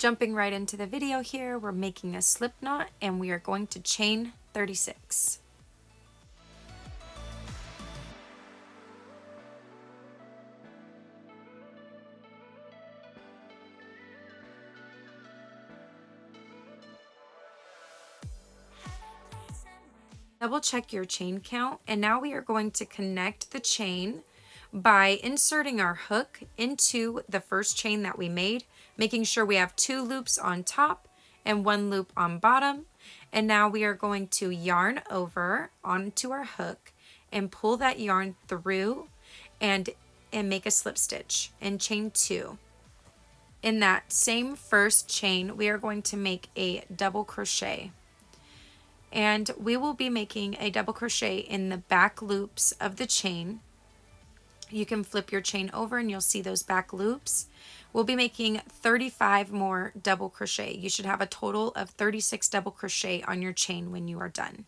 Jumping right into the video here, we're making a slip knot and we are going to chain 36. Double check your chain count, and now we are going to connect the chain by inserting our hook into the first chain that we made, making sure we have 2 loops on top and 1 loop on bottom. And now we are going to yarn over onto our hook and pull that yarn through and make a slip stitch and chain 2. In that same first chain, we are going to make a double crochet. And we will be making a double crochet in the back loops of the chain. You can flip your chain over and you'll see those back loops. We'll be making 35 more double crochet. You should have a total of 36 double crochet on your chain when you are done.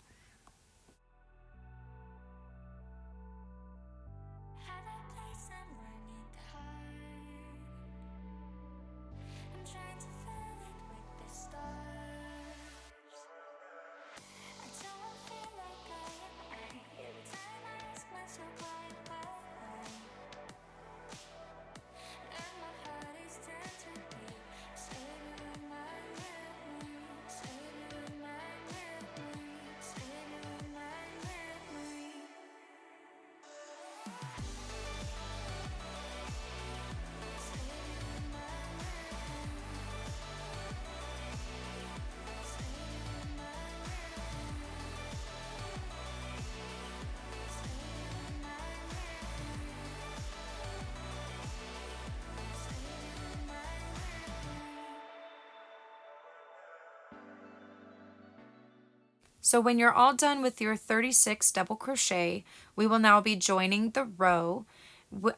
So when you're all done with your 36 double crochet, we will now be joining the row.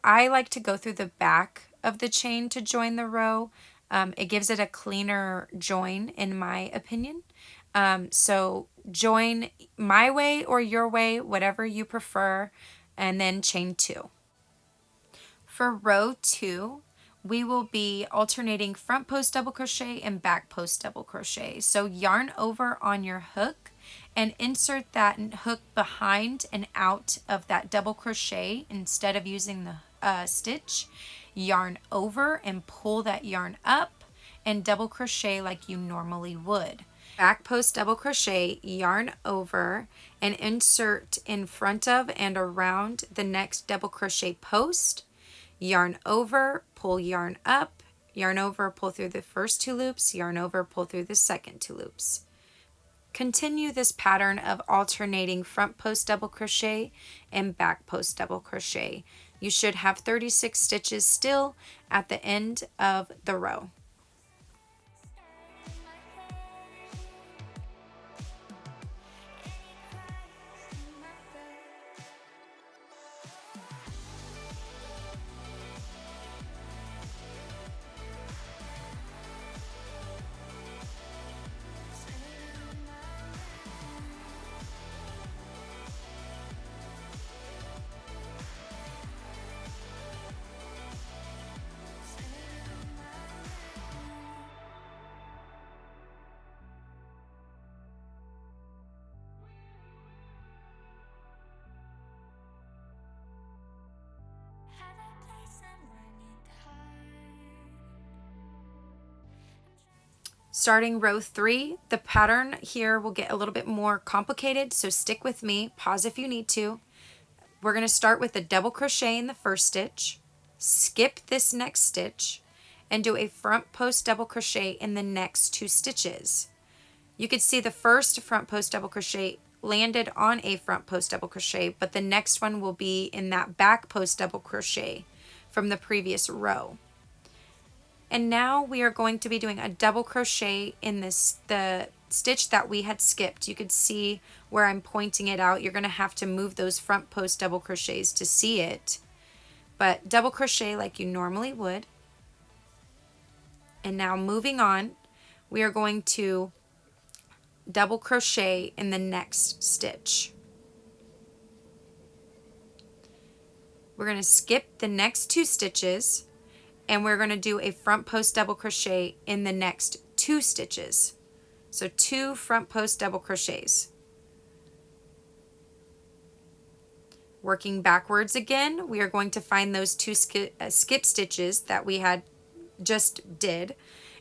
I like to go through the back of the chain to join the row. It gives it a cleaner join in my opinion. So join my way or your way, whatever you prefer, and then chain 2. For row 2, we will be alternating front post double crochet and back post double crochet. So yarn over on your hook and insert that hook behind and out of that double crochet instead of using the stitch. Yarn over and pull that yarn up and double crochet like you normally would. Back post double crochet, yarn over and insert in front of and around the next double crochet post. Yarn over, pull yarn up, yarn over, pull through the first 2 loops, yarn over, pull through the second 2 loops. Continue this pattern of alternating front post double crochet and back post double crochet. You should have 36 stitches still at the end of the row. Starting row 3, the pattern here will get a little bit more complicated, so stick with me, pause if you need to. We're going to start with a double crochet in the first stitch, skip this next stitch, and do a front post double crochet in the next 2 stitches. You could see the first front post double crochet landed on a front post double crochet, but the next one will be in that back post double crochet from the previous row. And now we are going to be doing a double crochet in the stitch that we had skipped. You could see where I'm pointing it out. You're going to have to move those front post double crochets to see it. But double crochet like you normally would. And now moving on, we are going to double crochet in the next stitch. We're going to skip the next 2 stitches and we're going to do a front post double crochet in the next 2 stitches. So 2 front post double crochets. Working backwards again, we are going to find those 2 skip stitches that we had just did,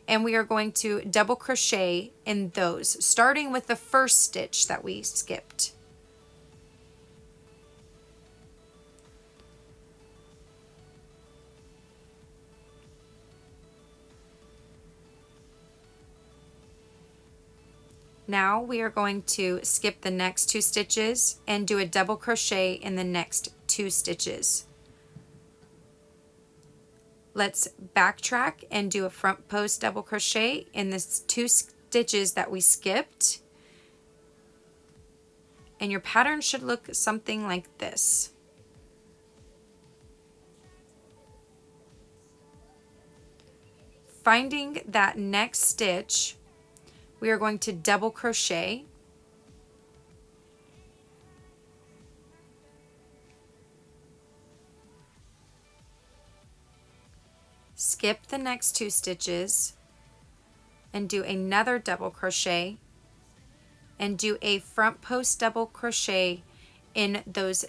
and we are going to double crochet in those, starting with the first stitch that we skipped. Now we are going to skip the next 2 stitches and do a double crochet in the next 2 stitches. Let's backtrack and do a front post double crochet in the 2 stitches that we skipped. And your pattern should look something like this. Finding that next stitch, we are going to double crochet, skip the next 2 stitches, and do another double crochet, and do a front post double crochet in those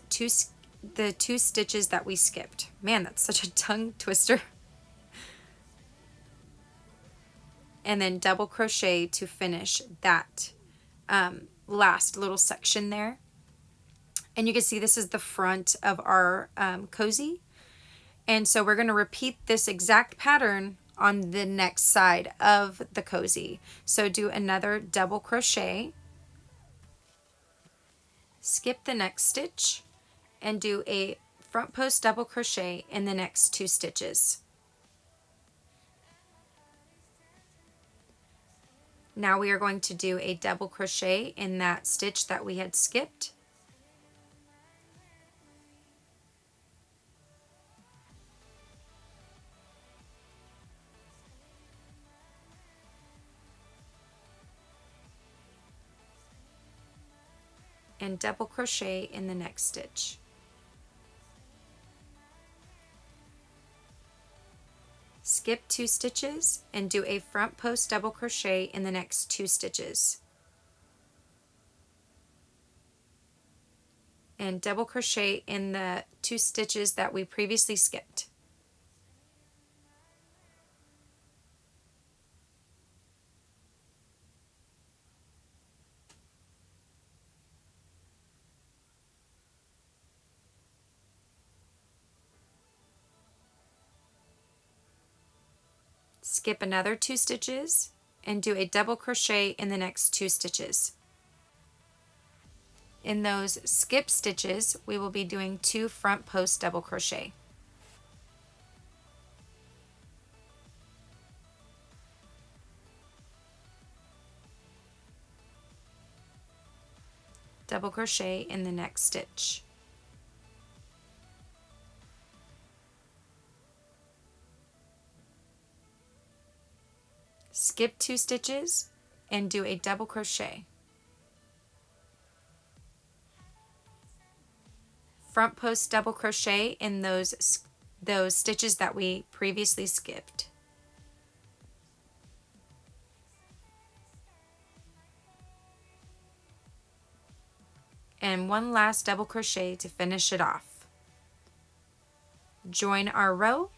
the 2 stitches that we skipped. Man, that's such a tongue twister. And then double crochet to finish that last little section there. And you can see this is the front of our cozy. And so we're going to repeat this exact pattern on the next side of the cozy. So do another double crochet, skip the next stitch, and do a front post double crochet in the next 2 stitches. Now we are going to do a double crochet in that stitch that we had skipped. And double crochet in the next stitch. Skip 2 stitches and do a front post double crochet in the next 2 stitches. And double crochet in the 2 stitches that we previously skipped. Skip another 2 stitches and do a double crochet in the next 2 stitches. In those skip stitches, we will be doing 2 front post double crochet. Double crochet in the next stitch. Skip 2 stitches and do a double crochet. Front post double crochet in those stitches that we previously skipped. And one last double crochet to finish it off. Join our row,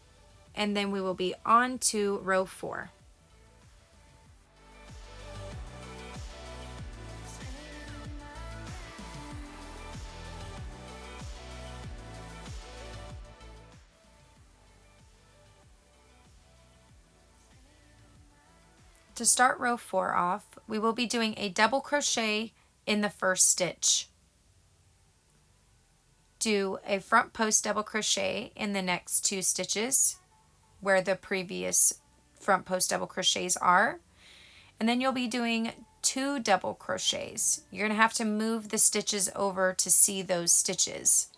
and then we will be on to row 4. To start row 4 off, we will be doing a double crochet in the first stitch. Do a front post double crochet in the next 2 stitches where the previous front post double crochets are, and then you'll be doing 2 double crochets. You're going to have to move the stitches over to see those stitches.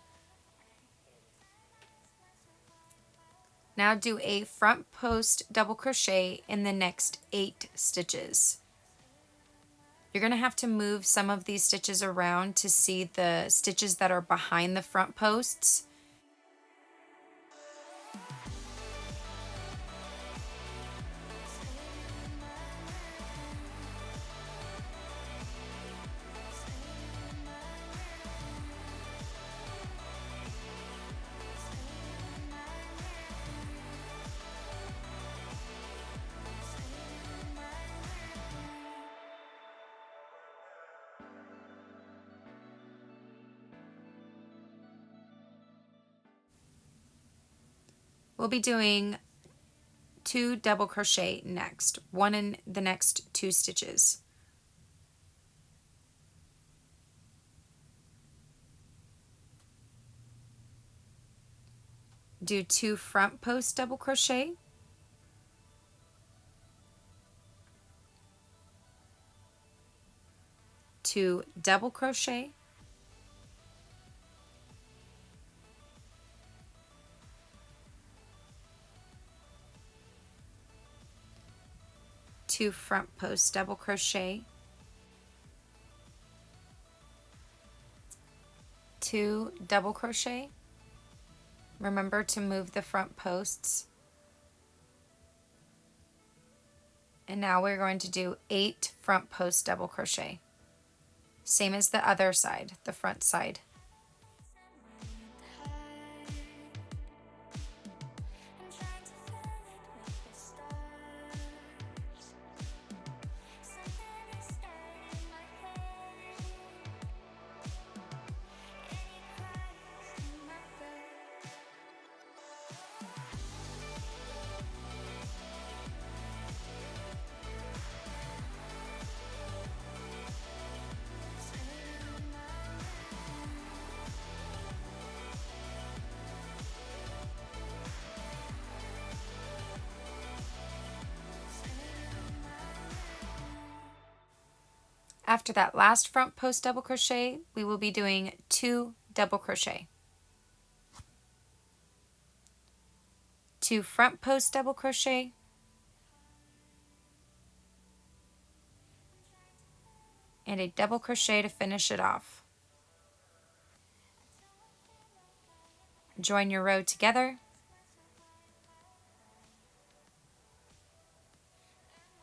Now do a front post double crochet in the next 8 stitches. You're going to have to move some of these stitches around to see the stitches that are behind the front posts. We'll be doing 2 double crochet next, one in the next 2 stitches. Do 2 front post double crochet, 2 double crochet, 2 front post double crochet, 2 double crochet. Remember to move the front posts. And now we're going to do 8 front post double crochet. Same as the other side, the front side. After that last front post double crochet, we will be doing 2 double crochet, 2 front post double crochet, and a double crochet to finish it off. Join your row together,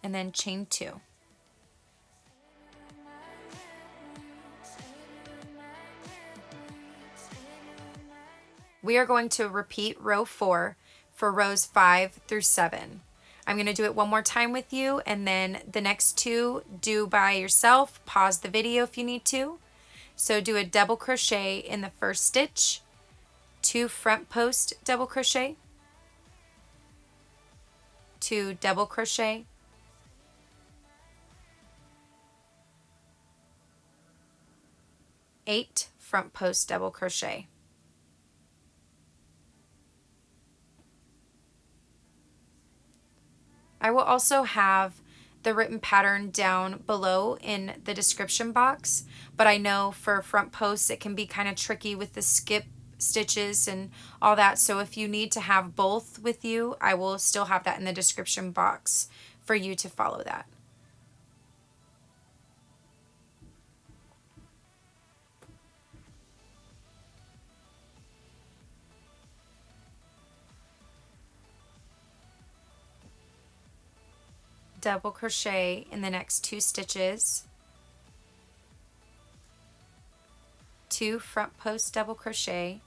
and then chain 2. We are going to repeat row 4 for rows 5 through 7. I'm going to do it one more time with you, and then the next 2 do by yourself. Pause the video if you need to. So do a double crochet in the first stitch, 2 front post double crochet, 2 double crochet, 8 front post double crochet. I will also have the written pattern down below in the description box, but I know for front posts it can be kind of tricky with the skip stitches and all that, so if you need to have both with you, I will still have that in the description box for you to follow that. Double crochet in the next 2 stitches, 2 front post double crochet,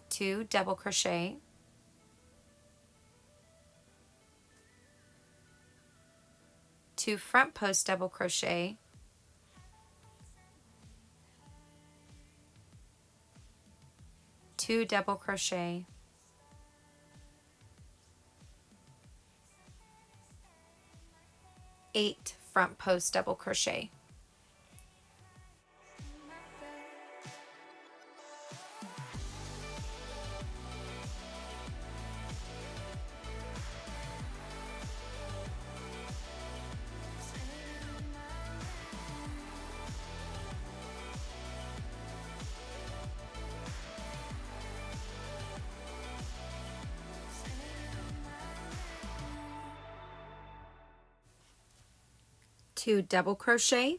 2 double crochet, 2 front post double crochet, 2 double crochet, 8 front post double crochet. Two double crochet,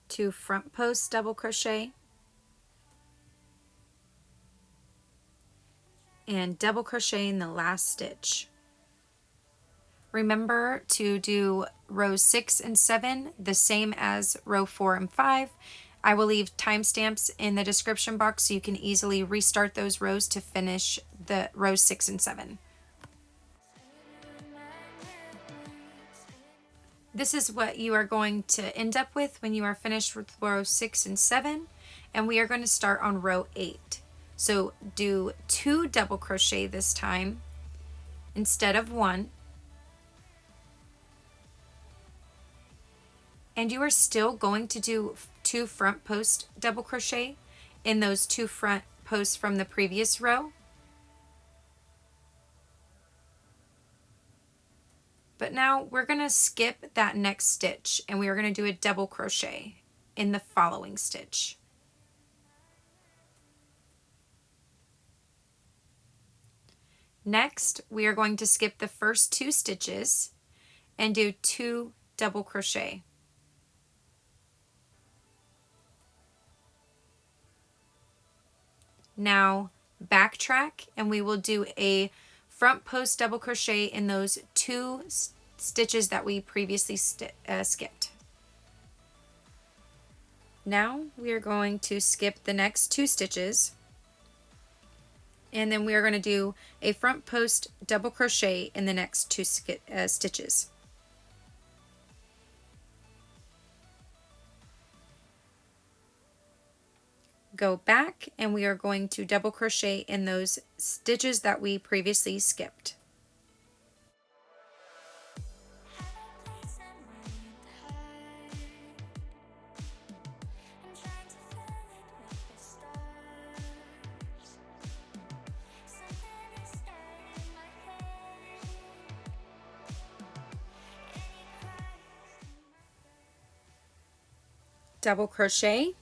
two front post double crochet, and double crochet in the last stitch. Remember to do rows 6 and 7 the same as row 4 and 5. I will leave timestamps in the description box so you can easily restart those rows to finish the rows 6 and 7. This is what you are going to end up with when you are finished with row 6 and 7, and we are going to start on row 8. So do 2 double crochet this time instead of 1. And you are still going to do 2 front post double crochet in those 2 front posts from the previous row. But now we're going to skip that next stitch and we are going to do a double crochet in the following stitch. Next, we are going to skip the first 2 stitches and do 2 double crochet. Now backtrack and we will do a front post double crochet in those 2 stitches that we previously skipped. Now we are going to skip the next 2 stitches and then we are going to do a front post double crochet in the next 2 stitches. Go back and we are going to double crochet in those stitches that we previously skipped. Double crochet,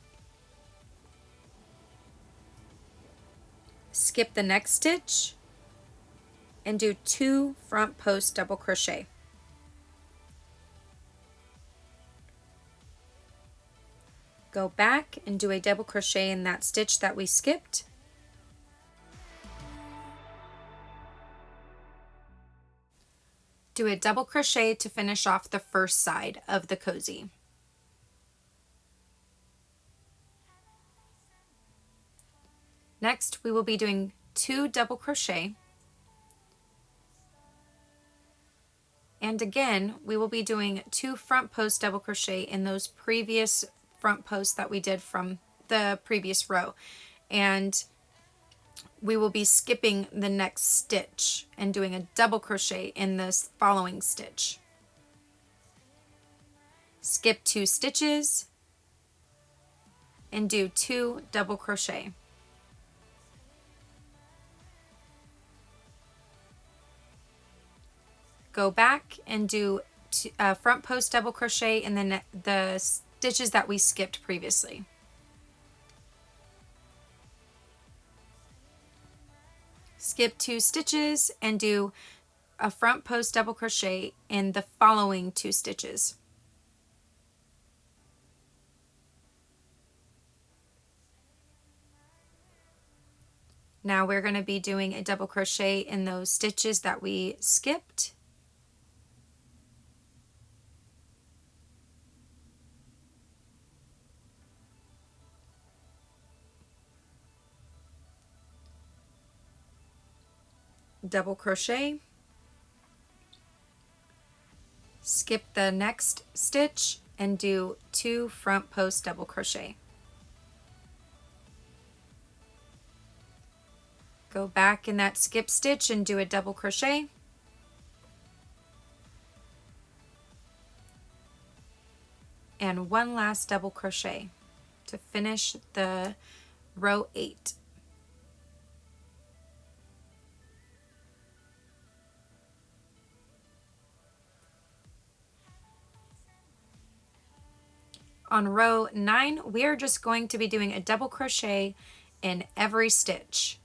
skip the next stitch, and do 2 front post double crochet. Go back and do a double crochet in that stitch that we skipped. Do a double crochet to finish off the first side of the cozy. Next, we will be doing 2 double crochet. And again, we will be doing 2 front post double crochet in those previous front posts that we did from the previous row. And we will be skipping the next stitch and doing a double crochet in this following stitch. Skip 2 stitches and do 2 double crochet. Go back and do front post double crochet in the stitches that we skipped previously. Skip 2 stitches and do a front post double crochet in the following 2 stitches. Now we're going to be doing a double crochet in those stitches that we skipped. Double crochet, skip the next stitch and do 2 front post double crochet. Go back in that skip stitch and do a double crochet. And 1 last double crochet to finish the row 8. On row 9, we are just going to be doing a double crochet in every stitch.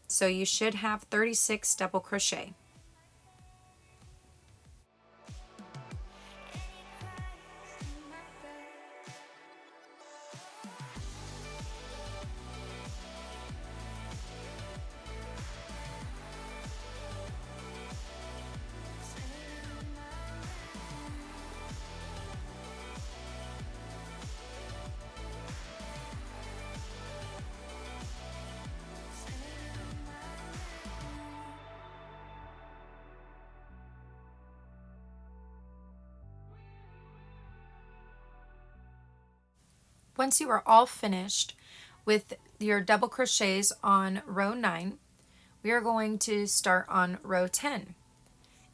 So you should have 36 double crochet. Once you are all finished with your double crochets on row 9, we are going to start on row 10.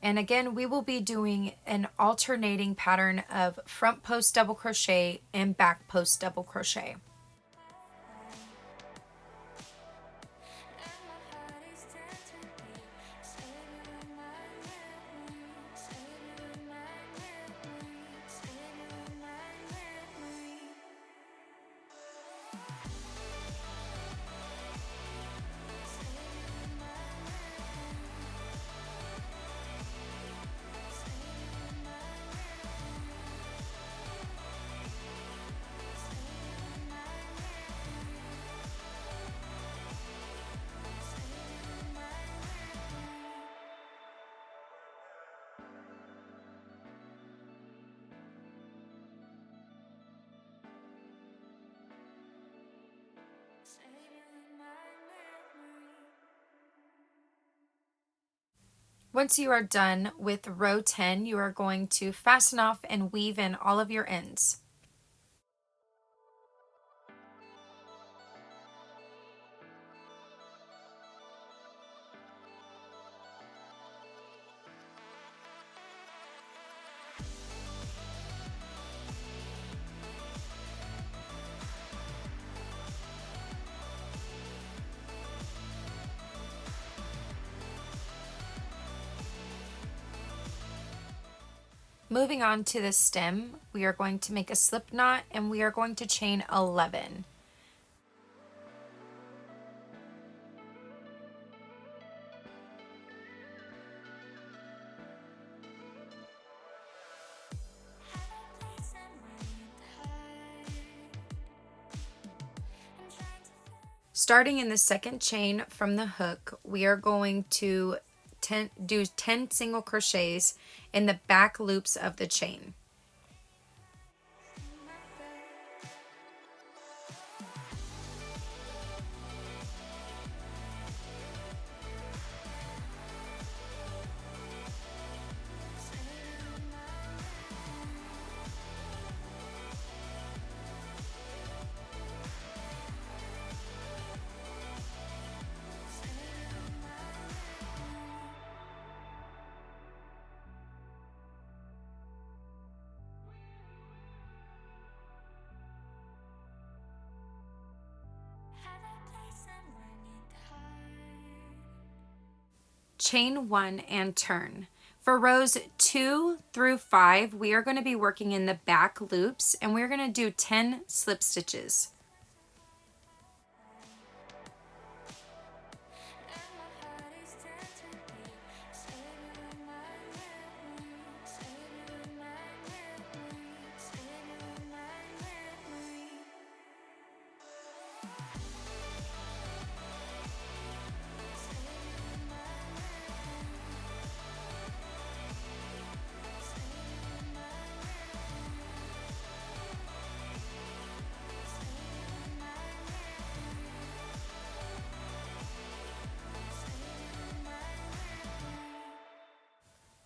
And again, we will be doing an alternating pattern of front post double crochet and back post double crochet. Once you are done with row 10, you are going to fasten off and weave in all of your ends. Moving on to the stem, we are going to make a slip knot and we are going to chain 11. Starting in the second chain from the hook, we are going to do 10 single crochets in the back loops of the chain. Chain 1 and turn. For rows 2 through 5, we are going to be working in the back loops and we're going to do 10 slip stitches.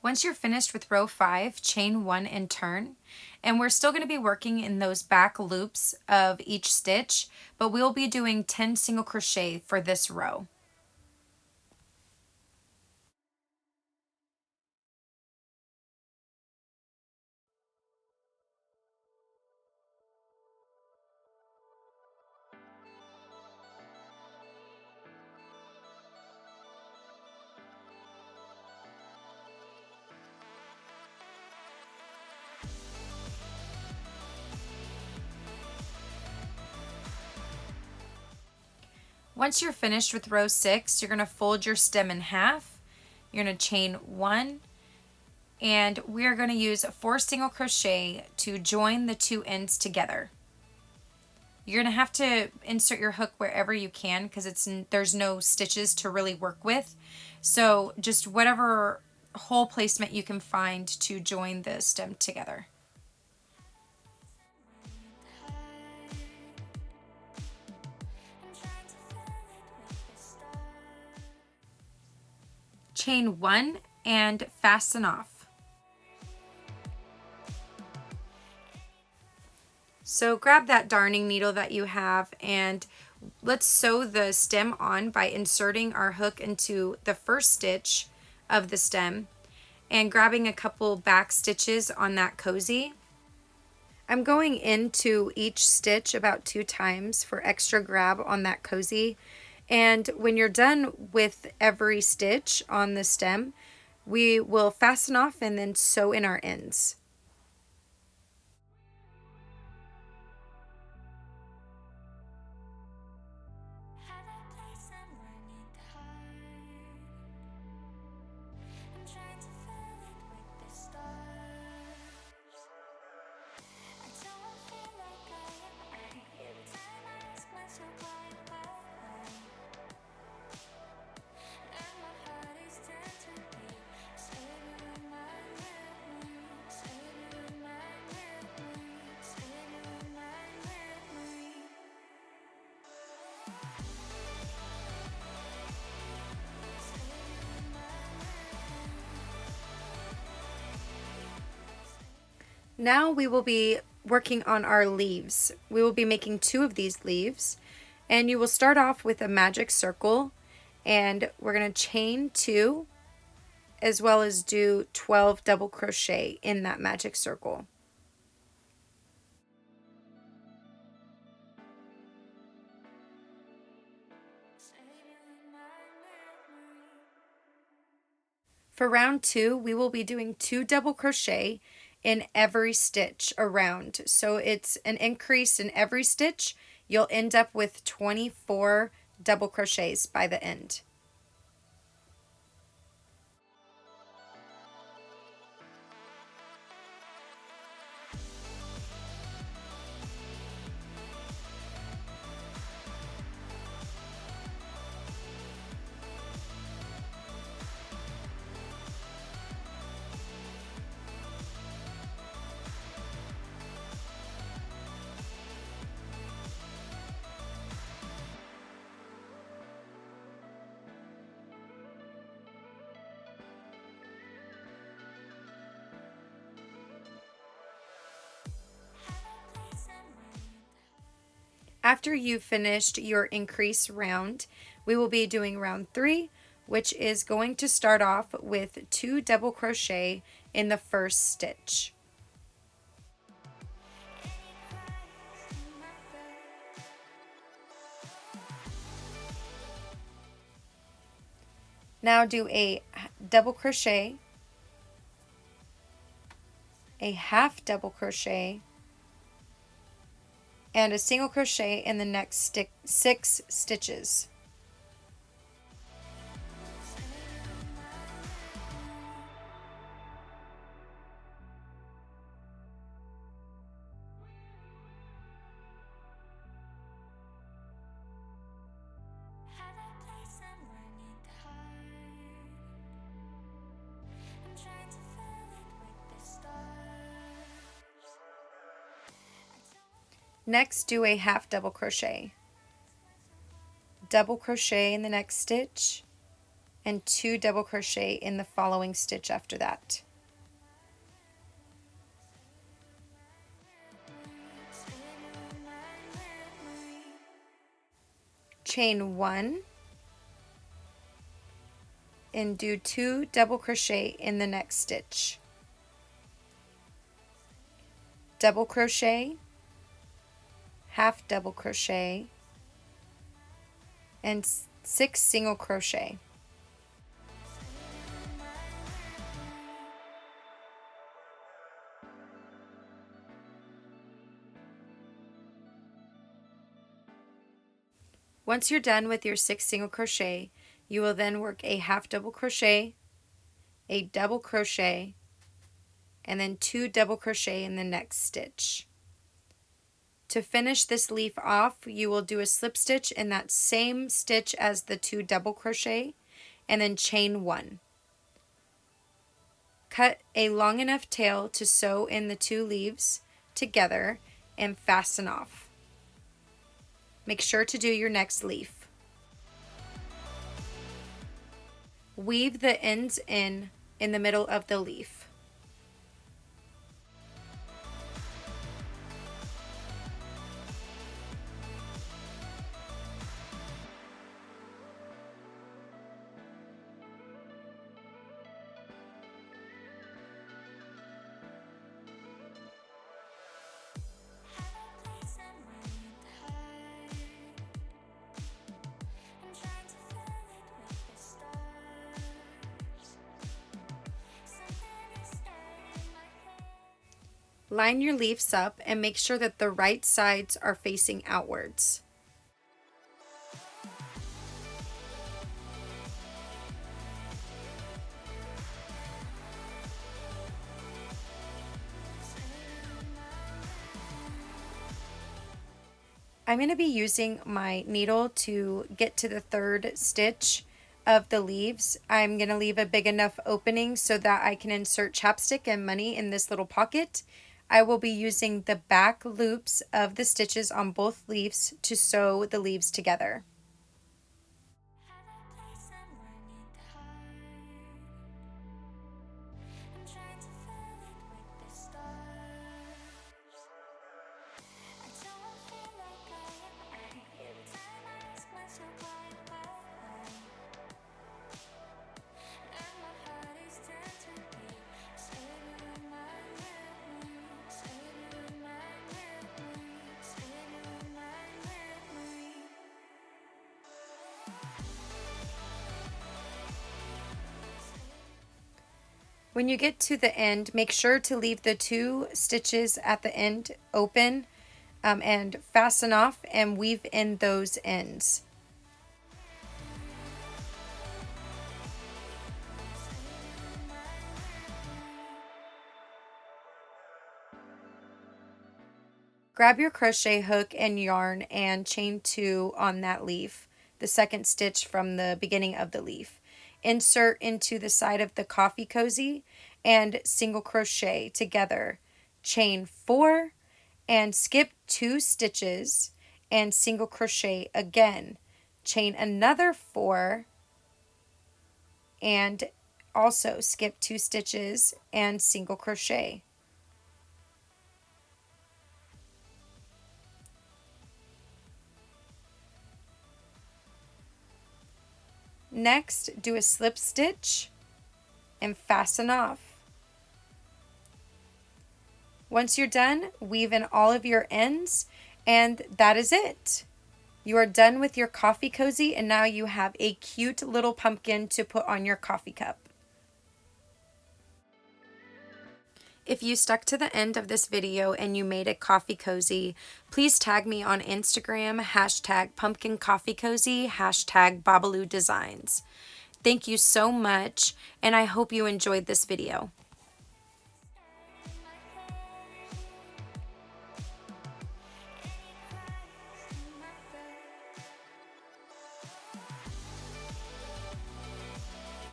Once you're finished with row 5, chain 1 and turn. And we're still going to be working in those back loops of each stitch, but we'll be doing 10 single crochet for this row. Once you're finished with row 6, you're going to fold your stem in half. You're going to chain 1, and we're going to use 4 single crochet to join the 2 ends together. You're going to have to insert your hook wherever you can because there's no stitches to really work with. So just whatever hole placement you can find to join the stem together. Chain 1 and fasten off. So grab that darning needle that you have and let's sew the stem on by inserting our hook into the first stitch of the stem and grabbing a couple back stitches on that cozy. I'm going into each stitch about 2 times for extra grab on that cozy. And when you're done with every stitch on the stem, we will fasten off and then sew in our ends. Now we will be working on our leaves. We will be making 2 of these leaves, and you will start off with a magic circle, and we're going to chain 2 as well as do 12 double crochet in that magic circle. For round 2, we will be doing 2 double crochet in every stitch around. So it's an increase in every stitch. You'll end up with 24 double crochets by the end. After you've finished your increase round, we will be doing round 3, which is going to start off with 2 double crochet in the first stitch. Now do a double crochet, a half double crochet, and a single crochet in the next 6 stitches. Next, do a half double crochet, double crochet in the next stitch, and 2 double crochet in the following stitch after that. Chain 1 and do 2 double crochet in the next stitch. Double crochet, half double crochet, and 6 single crochet. Once you're done with your 6 single crochet, you will then work a half double crochet, a double crochet, and then 2 double crochet in the next stitch. To finish this leaf off, you will do a slip stitch in that same stitch as the 2 double crochet and then chain 1. Cut a long enough tail to sew in the 2 leaves together and fasten off. Make sure to do your next leaf. Weave the ends in the middle of the leaf. Line your leaves up and make sure that the right sides are facing outwards. I'm going to be using my needle to get to the third stitch of the leaves. I'm going to leave a big enough opening so that I can insert chapstick and money in this little pocket. I will be using the back loops of the stitches on both leaves to sew the leaves together. When you get to the end, make sure to leave the 2 stitches at the end open and fasten off and weave in those ends. Grab your crochet hook and yarn and chain 2 on that leaf, the second stitch from the beginning of the leaf. Insert into the side of the coffee cozy and single crochet together. Chain 4 and skip 2 stitches and single crochet again. Chain another 4 and also skip 2 stitches and single crochet. Next, do a slip stitch and fasten off. Once you're done, weave in all of your ends, and that is it. You are done with your coffee cozy, and now you have a cute little pumpkin to put on your coffee cup. If you stuck to the end of this video and you made a coffee cozy, please tag me on Instagram, #pumpkincoffeecozy, #Babaloo Designs. Thank you so much, and I hope you enjoyed this video.